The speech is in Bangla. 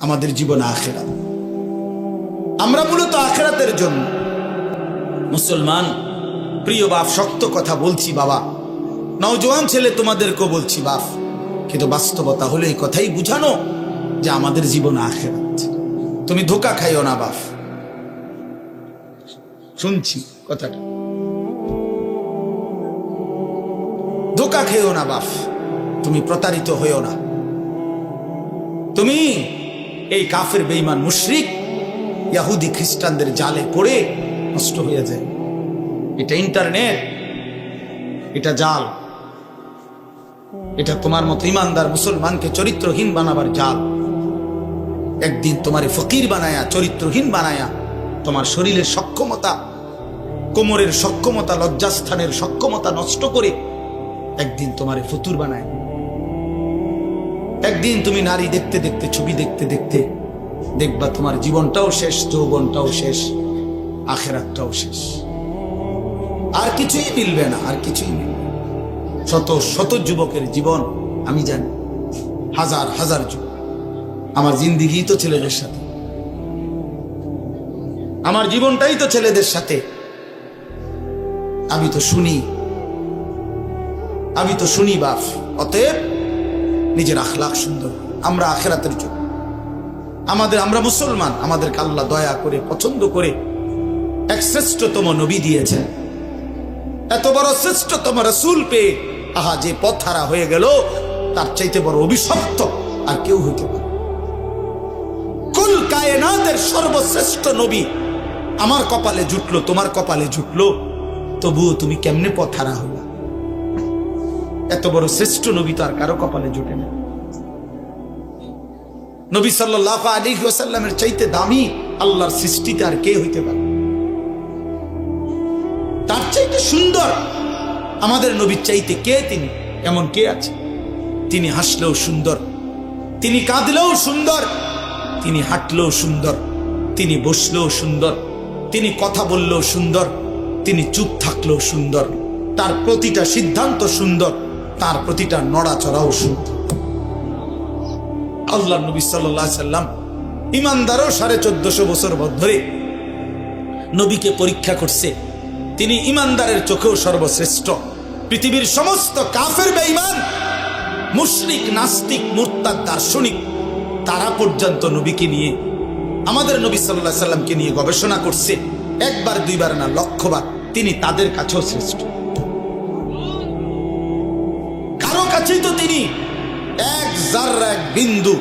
আমাদের জীবন আখিরাত। আমরা মূলত আখিরাতের জন্য মুসলমান। প্রিয় বাপ, শক্ত কথা বলছি বাবা, নওজোয়ান ছেলে তোমাদেরকেও বলছি বাপ, কিন্তু বাস্তবতা হলো এই কথাই বুঝানো যে আমাদের জীবন আখিরাত। তুমি ধোঁকা খাইও না বাপ। শুনছি কথাটা, ধোঁকা খেও না বাপ, তুমি প্রতারিত হইও না। তুমি এই কাফের বেঈমান মুশরিক ইহুদি খ্রিস্টানদের জালে পড়ে নষ্ট হয়ে যায়। এটা ইন্টারনেট, এটা জাল, এটা তোমার মতো ইমানদার মুসলমানকে চরিত্রহীন বানাবার জাল। একদিন তোমার ফকির বানায়া, চরিত্রহীন বানায়া, তোমার শরীরের সক্ষমতা, কোমরের সক্ষমতা, লজ্জাস্থানের সক্ষমতা নষ্ট করে একদিন তোমার ফতুর বানায়। একদিন তুমি নারী দেখতে দেখতে, ছবি দেখতে দেখতে দেখবা তোমার জীবনটাও শেষ, যৌবনটাও শেষ, আখিরাতটাও শেষ। আর কিছুই মিলবে না, আর কিছুই মিলবে না। শত শত যুবকের জীবন আমি জানি, হাজার হাজার যুবক। আমার জিন্দিগি তো ছেলেদের সাথে, আমার জীবনটাই তো ছেলেদের সাথে। আমি তো শুনি বাপ। অতএব নিজের আখলাক সুন্দর। আমরা আখিরাতের জন্য আমরা মুসলমান, আমাদেরকে আল্লাহ দয়া করে পছন্দ করে এক শ্রেষ্ঠতম নবী দিয়েছেন। এত বড় শ্রেষ্ঠতম রাসূল পেয়ে আহা যে পথ হারা হয়ে গেল, তার চাইতে বড় অভিশপ্ত আর কেউ হইতে পারে। কুল কায়নাতের সর্বশ্রেষ্ঠ নবী আমার কপালে জুটলো, তোমার কপালে জুটলো, তবুও তুমি কেমনে পথ হারা হইলা? এত বড় শ্রেষ্ঠ নবী তো আর কারো কপালে জুটে না। নবী সাল্লাল্লাহু আলাইহি ওয়াসাল্লামের চাইতে দামি আল্লাহর সৃষ্টিতে আর কে হইতে পারে? তার চাইতে সুন্দর আমাদের নবীর চাইতে কে? তিনি এমন কে আছে? তিনি হাসলেও সুন্দর, তিনি কাঁদলেও সুন্দর, তিনি হাঁটলেও সুন্দর, তিনি বসলেও সুন্দর, তিনি কথা বললেও সুন্দর, তিনি চুপ থাকলেও সুন্দর, তার প্রতিটা সিদ্ধান্ত সুন্দর, তার প্রতিটা নড়াচড়াও সুন্দর। আল্লাহ নবী সাল্লাল্লাহু আলাইহি সাল্লাম ইমানদারও 1450 বছর ধরে নবীকে পরীক্ষা করছে। তিনি ইমানদারের চোখেও সর্বশ্রেষ্ঠ। পৃথিবীর সমস্ত কাফের বেঈমান, মুশরিক, নাস্তিক, মুরতাদ, দার্শনিক, তারা পর্যন্ত নবীকে নিয়ে, আমাদের নবী সাল্লাল্লাহু আলাইহি সাল্লামকে নিয়ে গবেষণা করছে। একবার দুইবার না, লক্ষবার। তিনি তাদের কাছেও শ্রেষ্ঠ। কারো কাছেই তো তিনি এক জাররা, এক বিন্দু